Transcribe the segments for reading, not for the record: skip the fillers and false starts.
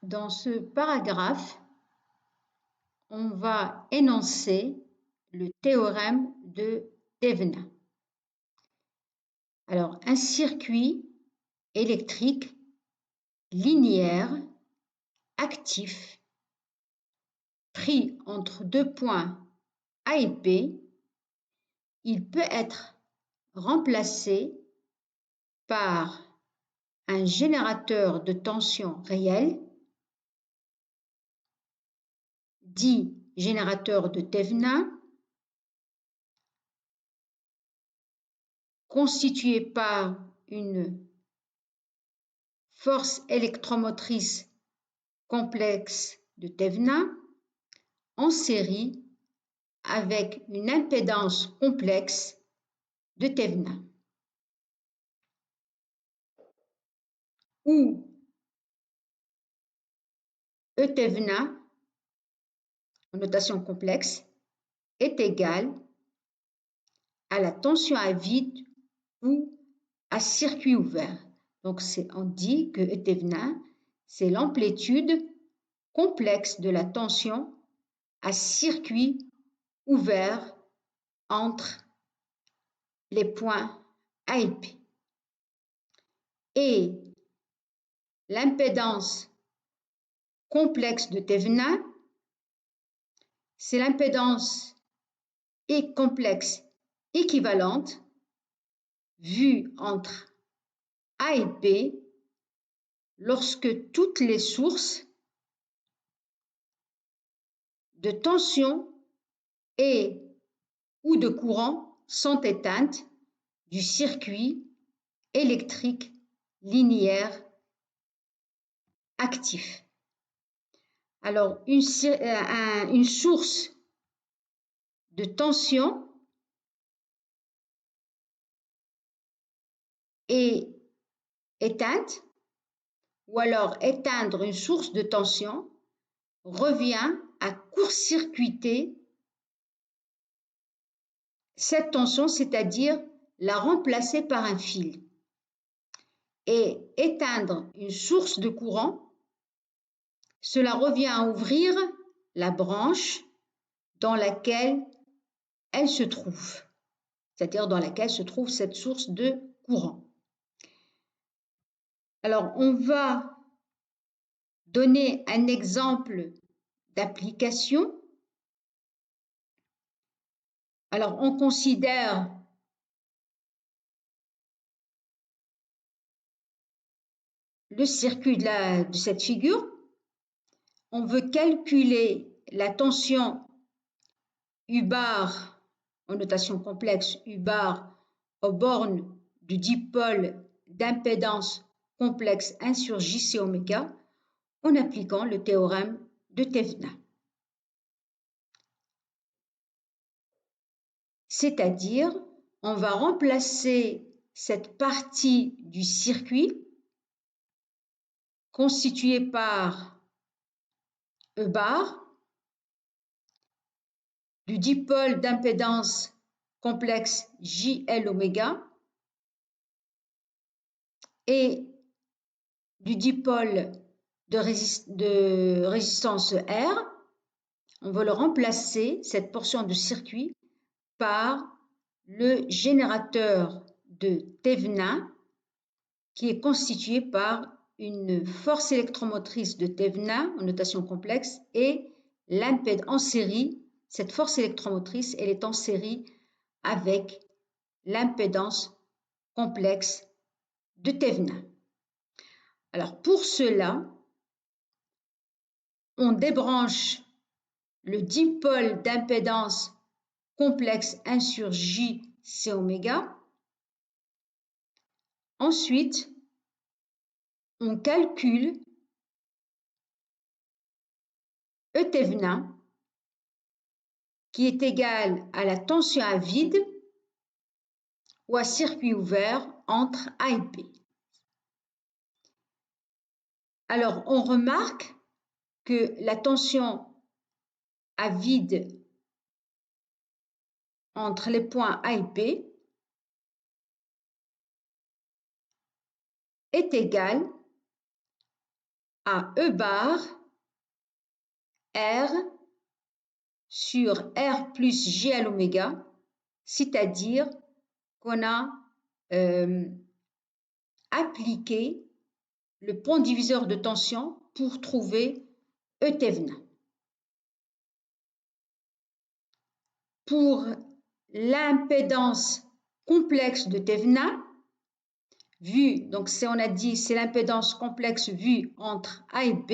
Dans ce paragraphe, on va énoncer le théorème de Thévenin. Alors, un circuit électrique linéaire actif pris entre deux points A et B, il peut être remplacé par un générateur de tension réel, dit générateur de Thévenin, constitué par une force électromotrice complexe de Thévenin en série avec une impédance complexe de Thévenin, où E Thévenin, en notation complexe, est égal à la tension à vide ou à circuit ouvert. Donc, on dit que E Thévenin, c'est l'amplitude complexe de la tension à circuit ouvert entre les points A et P. Et l'impédance complexe de Thévenin, c'est l'impédance complexe équivalente vue entre A et B lorsque toutes les sources de tension et ou de courant sont éteintes du circuit électrique linéaire actif. Alors, une source de tension est éteinte, ou alors éteindre une source de tension revient à court-circuiter cette tension, c'est-à-dire la remplacer par un fil. Et éteindre une source de courant, cela revient à ouvrir la branche dans laquelle elle se trouve, c'est-à-dire dans laquelle se trouve cette source de courant. Alors, on va donner un exemple d'application. Alors, on considère le circuit de cette figure. On veut calculer la tension U bar, en notation complexe, U bar aux bornes du dipôle d'impédance complexe 1 sur JC oméga en appliquant le théorème de Thévenin. C'est-à-dire, on va remplacer cette partie du circuit constituée par E bar du dipôle d'impédance complexe JL oméga et du dipôle de résistance R. On va le remplacer, cette portion de circuit, par le générateur de Thévenin qui est constitué par une force électromotrice de Thévenin en notation complexe et l'impédance en série. Cette force électromotrice, elle est en série avec l'impédance complexe de Thévenin. Alors pour cela, on débranche le dipôle d'impédance complexe 1 sur J C oméga. Ensuite, on calcule E Thévenin qui est égal à la tension à vide ou à circuit ouvert entre A et B. Alors, on remarque que la tension à vide entre les points A et B est égale à E bar R sur R plus J à l'oméga, c'est-à-dire qu'on a appliqué le pont diviseur de tension pour trouver E Thévenin. Pour l'impédance complexe de Thévenin, vue, donc on a dit c'est l'impédance complexe vue entre A et B,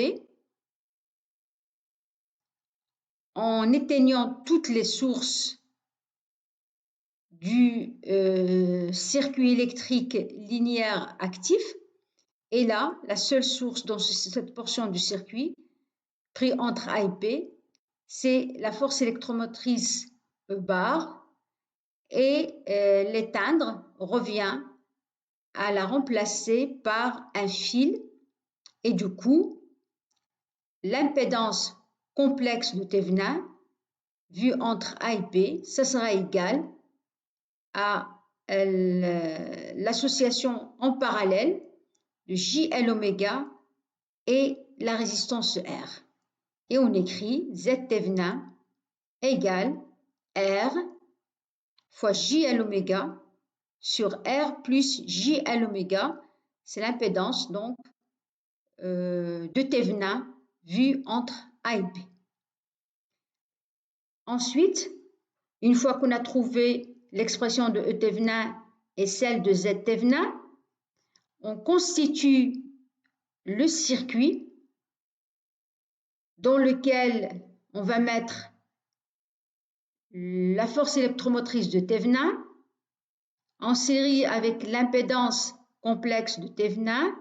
en éteignant toutes les sources du circuit électrique linéaire actif, et là, la seule source dans cette portion du circuit, pris entre A et B, c'est la force électromotrice E bar, et l'éteindre revient à la remplacer par un fil, et du coup, l'impédance complexe de Thévenin, vue entre A et B, ça sera égal à l'association en parallèle de JL oméga et la résistance R. Et on écrit Z Thévenin égale R fois JL oméga sur R plus JL oméga, c'est l'impédance donc de Thévenin vue entre A et B. Ensuite, une fois qu'on a trouvé l'expression de E Thévenin et celle de Z Thévenin, on constitue le circuit dans lequel on va mettre la force électromotrice de Thévenin en série avec l'impédance complexe de Thévenin,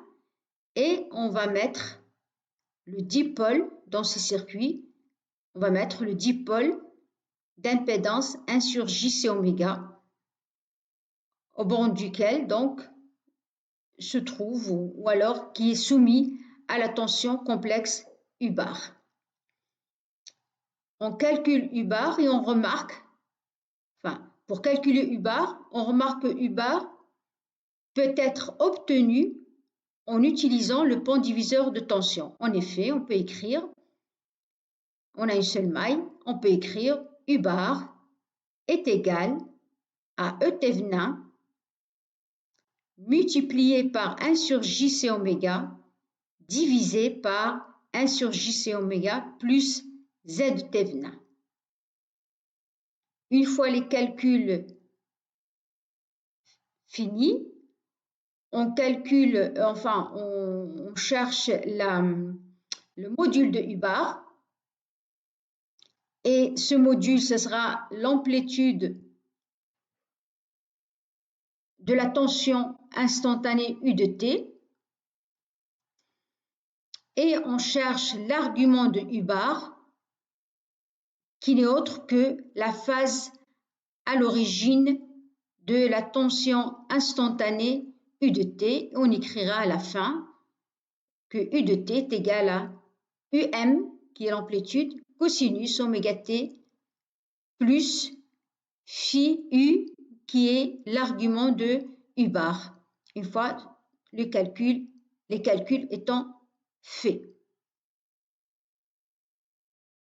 et on va mettre le dipôle dans ce circuit, on va mettre le dipôle d'impédance 1 sur JC oméga, au borne duquel donc se trouve, ou alors qui est soumis à la tension complexe U bar. On calcule U bar et on remarque, pour calculer U bar, on remarque que U bar peut être obtenu en utilisant le pont diviseur de tension. En effet, on peut écrire, on a une seule maille, on peut écrire U bar est égal à E Thévenin multiplié par 1 sur JC oméga divisé par 1 sur JC oméga plus Z Thévenin. Une fois les calculs finis, on calcule, on cherche le module de U bar, et ce module, ce sera l'amplitude de la tension instantanée U de T, et on cherche l'argument de U bar, qui n'est autre que la phase à l'origine de la tension instantanée U de T. On écrira à la fin que U de T est égal à UM, qui est l'amplitude, cosinus oméga T, plus phi U, qui est l'argument de U bar, une fois les calculs étant faits.